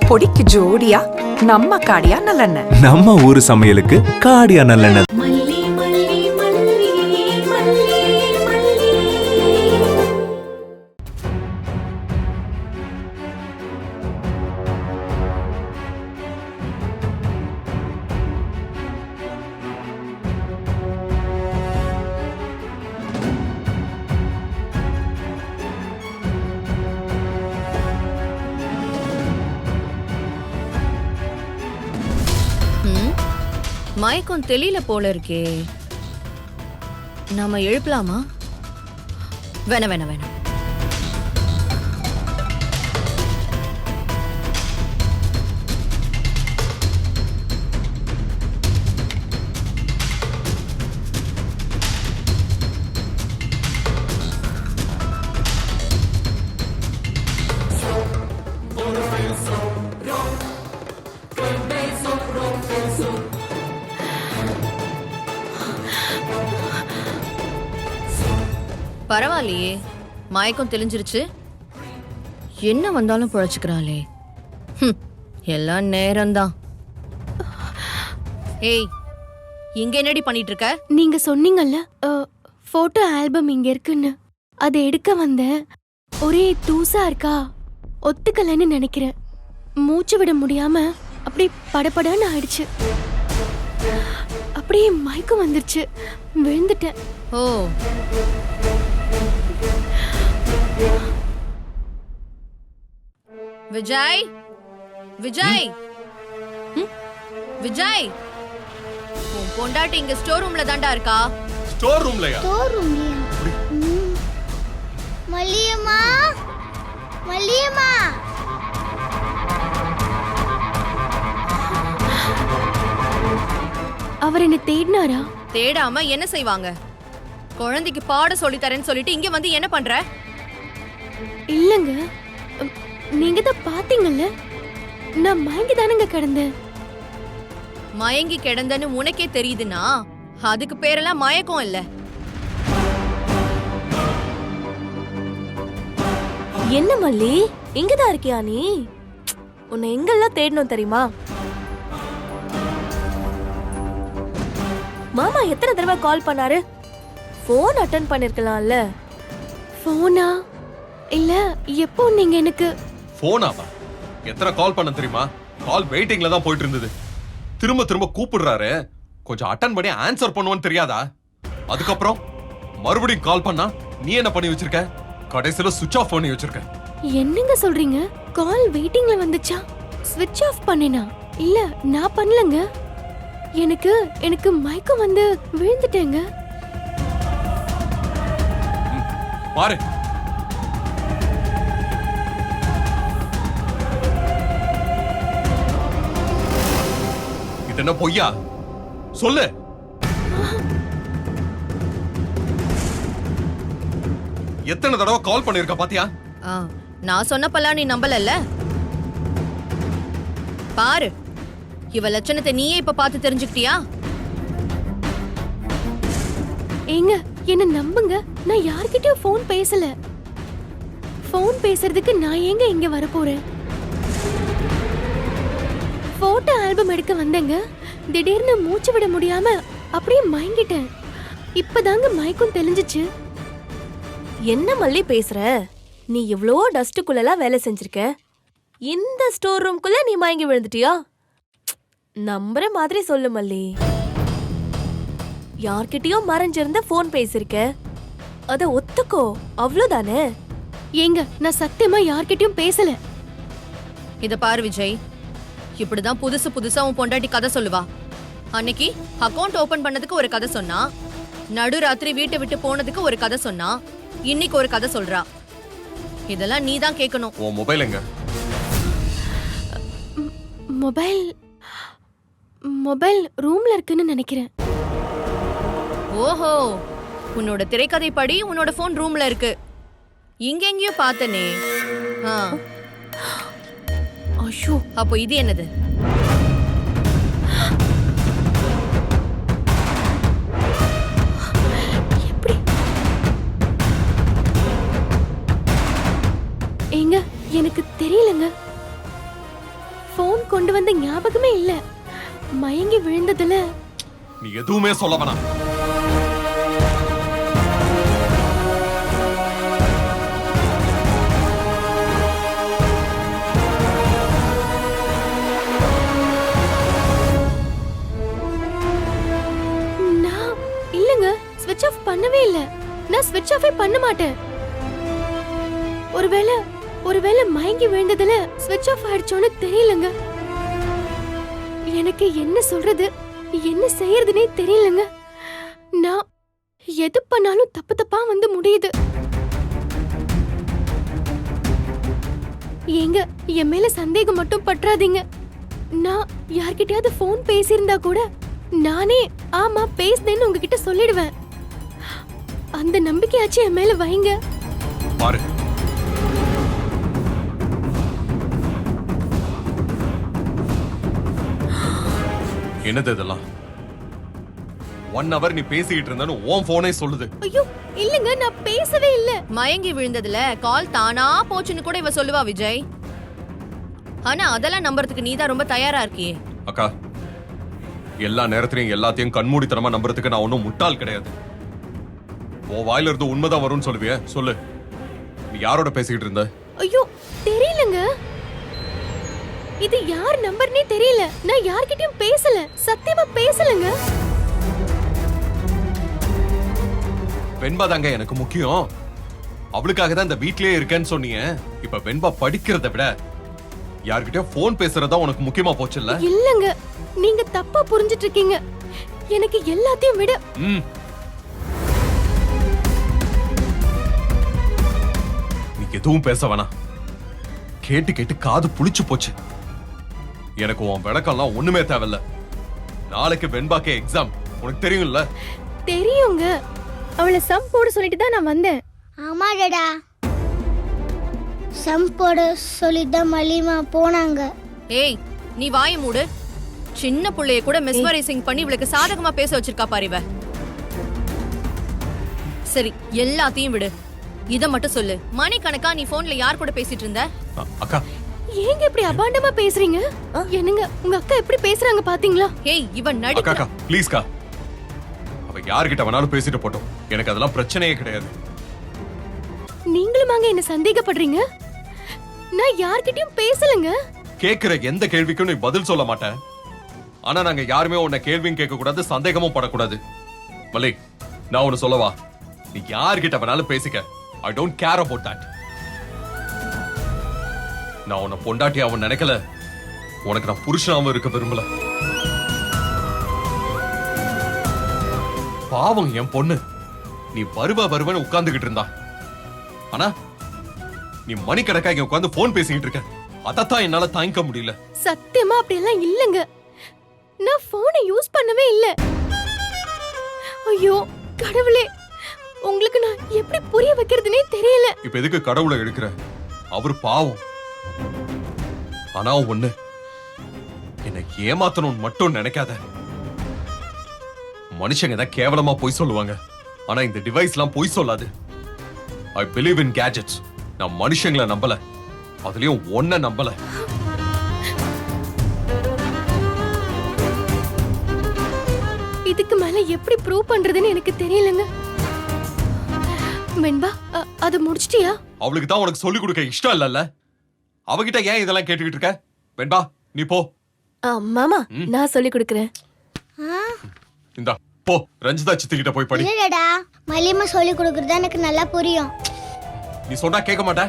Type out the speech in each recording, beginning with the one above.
பொடிக்கு ஜோடியா நம்ம காடியா நல்லெண்ணெய். நம்ம ஊரு சமையலுக்கு காடியா நல்லெண்ணெய். மயக்கம் தெளில போல இருக்கே. நாம எழுப்பலாமா? வேணாம் வேணாம் வேணாம். பரவாயில்லையே, மயக்கம் தெளிஞ்சிருச்சு. என்ன வந்தாலும் பொழைச்சுக்கிறாளே. எல்லாம் நேரம்தான். ஏய், இங்க என்னடி பண்ணிட்டு இருக்க? நீங்க சொன்னீங்கல்ல போட்டோ ஆல்பம் இங்க இருக்குன்னு, அதை எடுக்க வந்தேன். ஒரே தூசா இருக்கா, ஒத்துக்கலன்னு நினைக்கிறேன். மூச்சு விட முடியாம அப்படி படபடன்னு ஆயிடுச்சு. அப்படியே மயக்கம் வந்துருச்சு, விழுந்துட்டேன். ஓ, விஜய் விஜய் விஜய், உன் பொண்டாட்டி இங்க ஸ்டோர் ரூம்ல தாண்டா இருக்கா. ஸ்டோர் ரூம்லயா? ஸ்டோர் ரூம்லயா? மல்லியம்மா, மல்லியம்மா. அவர் என்ன தேடினாரா? தேடாம என்ன செய்வாங்க? குழந்தைக்கு பாட சொல்லி தரேன்னு சொல்லிட்டு இங்க வந்து என்ன பண்ற? இல்லங்க, நீங்க தான் பாத்தீங்கல்ல, நான் மயங்கி தானங்க கிடந்தேன். மயங்கி கிடந்தன்னு உனக்கே தெரியுதுன்னா அதுக்கு பேரெல்லாம் மயக்கம் இல்ல. என்ன மல்லி, இங்கதான் இருக்கியா நீ? உன்னை எங்கெல்லாம் தேடணும் தெரியுமா? மாமா எத்தனை தடவை கால் பண்ணாரு? போன் அட்டெண்ட் பண்ணிருக்கலாம்ல. போனா? இல்ல, எப்போ நீங்க எனக்கு போனாவா? எத்தனை கால் பண்ண தெரியுமா? கால் வெயிட்டிங்ல தான் போயிட்டு இருந்தது. திரும்ப திரும்ப கூப்பிடுறாரு, கொஞ்சம் அட்டெண்ட் பண்ணி ஆன்சர் பண்ணுவேன்னு தெரியாதா? அதுக்கப்புறம் மறுபடியும் கால் பண்ணா நீ என்ன பண்ணி வச்சிருக்க? கடைசியில சுவிட்ச் ஆஃப் பண்ணி வச்சிருக்க. என்னங்க சொல்றீங்க? கால் வெயிட்டிங்ல வந்துச்சா? ஸ்விட்ச் ஆஃப் பண்ணினா? இல்ல, நான் பண்ணலங்க. எனக்கு மயக்கம் வந்து விழுந்துட்டேங்க. பாரு, இது என்ன பொய்யா? சொல்லு. எத்தனை தடவை கால் பண்ணிருக்க பாத்தியா? நான் சொன்னப்பெல்லாம் நீ நம்பலல்ல. பாரு, இவ லட்சணத்தை நீயே இப்ப பார்த்து தெரிஞ்சுக்கிட்டியா? ஏங்க, என்ன நம்புங்க, நான் யார்கிட்டயும் போன் பேசல. போன் பேசுறதுக்கு நான் ஏங்க இங்க வர போறேன்? போட்டோ ஆல்பம் எடுக்க வந்தேங்க. திடீர்னு மூச்சு விட முடியாம அப்படியே மயங்கிட்டேன். இப்பதாங்க மயக்கம் தெளிஞ்சிச்சு. என்ன மல்லி பேசுற? நீ இவ்ளோ டஸ்டுக்குள்ளலாம் வேலை செஞ்சிருக்க, இந்த ஸ்டோர் ரூம்குள்ள நீ மயங்கி விழுந்துட்டியா? நம்புற மாதிரி சொல்லு மல்லி. யார்கிட்டயும் மறைஞ்சிருந்த போன் பேசிருக்க, அத ஒத்துக்கோ, அவ்வளவுதானே. ஏங்க, நான் சத்தியமா யார்கிட்டயும் பேசல. இத பாரு விஜய், இப்படிதான் புதுசு புதுசா உன் பொண்டாட்டி கதை சொல்லுவா. அன்னைக்கு அக்கவுண்ட் ஓபன் பண்ணதுக்கு ஒரு கதை சொன்னா, நடுராத்திரி வீட்டை விட்டு போனதுக்கு ஒரு கதை சொன்னா, இன்னைக்கு ஒரு கதை சொல்றா. இதெல்லாம் நீ தான் கேட்கணும். உன் மொபைல் எங்க? மொபைல் ரூம்ல இருக்குன்னு நினைக்கிறேன். ஓஹோ, உன்னோட திரைக்கதை படி உன்னோட போன் ரூம்ல இருக்கு. இங்க எங்கேயோ பார்த்தனே. ஐயோ, அப்போ இது என்னது? எப்படி? ஏங்க, எனக்கு தெரியலங்க. கொண்டு வந்த ஞாபகமே இல்ல. மயங்கி விழுந்ததுல நீ எதுவுமே சொல்ல வேணாம். நான் இல்லங்க, ஸ்விட்ச் ஆஃப் பண்ணவே இல்ல. நான் ஸ்விட்ச் ஆஃபே பண்ண மாட்டேன். ஒருவேளை மயங்கி விழுந்ததுல ஸ்விட்ச் ஆஃப் ஆயிடுச்சோன்னு தெரியலங்க. எனக்கு என்ன சொல்றது, என்ன செய்யறதுனே தெரியலங்க. நான் எது பண்ணாலும் தப்பு தப்பா வந்து முடியுது. ஏங்க, என் மேல சந்தேகம் மட்டும் பற்றாதீங்க. நான் யார்கிட்டயாவது ஃபோன் பேசியிருந்தா கூட நானே ஆமா பேசுனேன்னு உங்ககிட்ட சொல்லிடுவேன். அந்த நம்பிக்கையாச்சும் என் மேல வைங்க. பாரு, என்னது இதெல்லாம்? 1 hour நீ பேசிக்கிட்டு இருந்தன்னு உன் போனே சொல்லுது. ஐயோ இல்லங்க, நான் பேசவே இல்ல. மயங்கி விழுந்ததுல கால் தானா போச்சுன்னு கூட இவ சொல்லுவா விஜய். ஆனா அதெல்லாம் நம்புறதுக்கு நீதான் ரொம்ப தயாரா இருக்கியே. அக்கா, எல்லா நேரத்திலையும் எல்லாத்தையும் கண்மூடித்தனமா நம்புறதுக்கு நான் ஒன்னும் முட்டாள் கிடையாது. உன் வாயில இருந்து உண்மைதான் வரும்னு சொல்லுவிய? சொல்லு, நீ யாரோட பேசிக்கிட்டு இருந்த? ஐயோ தெரியலங்க. இது யார் நம்பர்னே தெரியல. நான் யார்கிட்டயும் பேசல, சத்தியமா பேசலங்க. வெண்பா தாங்க எனக்கு முக்கியம். அவளுக்காக தான் இந்த வீட்லயே இருக்கேன்னு சொன்னீங்க. இப்ப வெண்பா படிக்கிறத விட யார்கிட்டயும் போன் பேசுறதா உனக்கு முக்கியமா போச்சுல்ல? இல்லங்க, நீங்க தப்பா புரிஞ்சிட்டு இருக்கீங்க. எனக்கு எல்லாத்தையும் விட நீ எதுவும் பேச வேணாம். கேட்டு கேட்டு காது புளிச்சு போச்சு. எனக்கு உன் விளக்கம்லாம் ஒண்ணுமே தேவையில்ல. நாளைக்கு வெண்பாக்கே எக்ஸாம், உனக்கு தெரியும்ல? தெரியுங்க. அவளை சம் போட சொல்லிட்டு தான் நான் வந்தேன். ஆமா டடா, சம் போட சொல்லிதான் மல்லியம்மா போனாங்க. ஏய், நீ வாயை மூடு. சின்ன புள்ளைய கூட மெஸ்மரைசிங் பண்ணி இவளுக்கு சாதகமா பேச வச்சிருக்கா பாரு இவ. சரி, எல்லாத்தையும் விடு. இத மட்டும் சொல்லு, மணிக்கணக்கா நீ போன்ல யார் கூட பேசிட்டு இருந்த? அக்கா, ஏங்க இப்படி அபாண்டமா பேசுறீங்க? என்னங்க, உங்க அக்கா எப்படி பேசுறாங்க பாத்தீங்களா? ஏய், இவன் அக்கா நடிக்க. அக்கா ப்ளீஸ் கா. அவ யார்கிட்ட வேணாலும் பேசிட்டு போட்டோம், எனக்கு அதெல்லாம் பிரச்சனையே கிடையாது. நீங்களும் என்ன சந்தேகப்படுறீங்க? நான் யார்கிட்டயும் பேசலங்க. கேக்குற எந்த கேள்விக்கும் நீ பதில் சொல்ல மாட்டேன். ஆனா நாங்க யாருமே உன்னை கேள்வியும் கேட்க கூடாது, சந்தேகமும் படக்கூடாது. மல்லி, நான் உன்னை சொல்லவா? நீ யார்கிட்ட வேணாலும் பேசிக்க. I don't care about that. நான் உன்னை பொண்டாட்டி அவன் நினைக்கல. உனக்கு நான் புருஷனாவும் இருக்க விரும்பல. பாவம் என் பொண்ணு, நீ வருவன்னு உட்கார்ந்துகிட்டு இருந்தா. ஆனா நீ மணிக்கணக்கா இங்க உட்கார்ந்து போன் பேசிக்கிட்டு இருக்க. அதத்தான் என்னால தாங்கிக்க முடியல. சத்தியமா அப்படியெல்லாம் இல்லங்க. நான் போனை யூஸ் பண்ணவே இல்ல. ஐயோ கடவுளே, உங்களுக்கு நான் எப்படி புரிய வைக்கிறதுனே தெரியல. இப்ப எதுக்கு கடவுளை எடுக்கிற? அவர் பாவம். ஆனா ஒண்ணு, என்னை ஏமாத்தணும்னு மட்டும் நினைக்காத. மனுஷங்க தான் கேவலமா பொய் சொல்லுவாங்க. ஆனா இந்த டிவைஸ்லாம் பொய் சொல்லாது. I believe in gadgets. நான் மனுஷங்களை நம்பல, அதுலயும் ஒன்ன நம்பல. இதுக்கு மேல எப்படி ப்ரூவ் பண்றதுன்னு எனக்கு தெரியலங்க. வெண்பா, அது முடிச்சிட்டியா? அவளுக்கு தான் உனக்கு சொல்லி கொடுக்க இஷ்டம் இல்லல்ல. அவகிட்ட ஏன் இதெல்லாம் கேட்டுக்கிட்டு இருக்க? வெண்பா, நீ போ. மாமா, நான் சொல்லி கொடுக்கறேன். இந்தா போ, ரஞ்சிதா சித்தி கிட்ட போய் படி. இல்லடா, மல்லியம்மா சொல்லி கொடுக்கறது எனக்கு நல்லா புரியும். நீ சொன்னா கேட்க மாட்ட.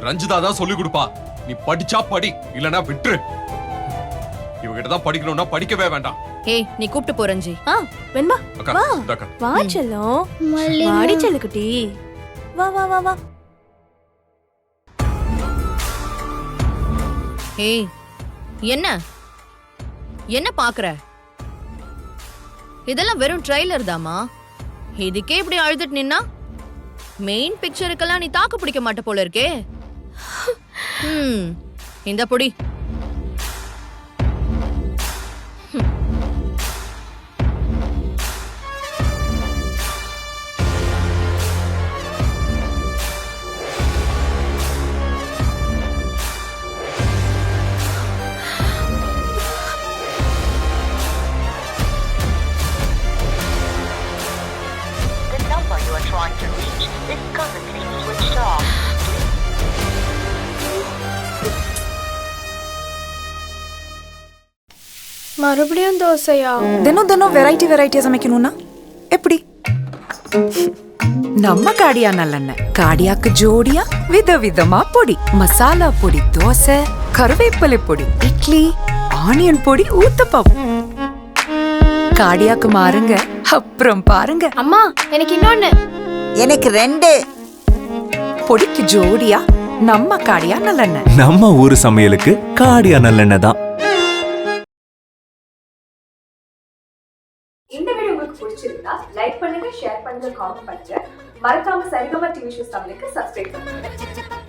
ரஞ்சிதா தான் சொல்லி கொடுப்பா. நீ படிச்சா படி, இல்லனா விட்டுரு. இவகிட்ட தான் படிக்கணும்னா படிக்கவே வேண்டாம். ஏய், நீ கூப்பிட்டு போ ரஞ்சி. வெண்பா, அக்கா, வா. இந்தாக்கா. வா செல்லம். மல்லியம்மா. வாடி செல்லுக்குட்டி. வா வா வா வா. ஏய், என்ன என்ன பாக்குற? இதெல்லாம் வெறும் ட்ரைலர் தாமா. இதுக்கே இப்படி அழுதுட்டு நின்னா மெயின் பிக்சருக்கெல்லாம் நீ தாக்கு பிடிக்க மாட்ட போல இருக்கே. இந்த பொடி. மறுபடியும் தோசையா? தினம் தினம் வெரைட்டியா சமைக்கணும்னா எப்படி? நம்ம காடியா நல்லெண்ணெய். காடியாக்கு ஜோடியா விதவிதமா பொடி, மசாலா பொடி, தோசை, கருவேப்பிலை பொடி, இட்லி, ஆனியன் பொடி, ஊத்தப்பம். காடியாக்கு மாறுங்க, அப்புறம் பாருங்க. அம்மா எனக்கு இன்னொன்னு. எனக்கு 2. பொடிக்கு ஜோடியா நம்ம காடியா நல்லெண்ணெய். நம்ம ஊரு சமையலுக்கு காடியா நல்லெண்ணெய் தான். இந்த வீடியோ உங்களுக்கு பிடிச்சிருந்தா லைக் பண்ணுங்க, ஷேர் பண்ணுங்க, காமெண்ட் பண்ணுங்க. மறக்காம சரிகமா டிவி ஷோஸ் தமிழுக்கு சப்ஸ்கிரைப் பண்ணுங்க.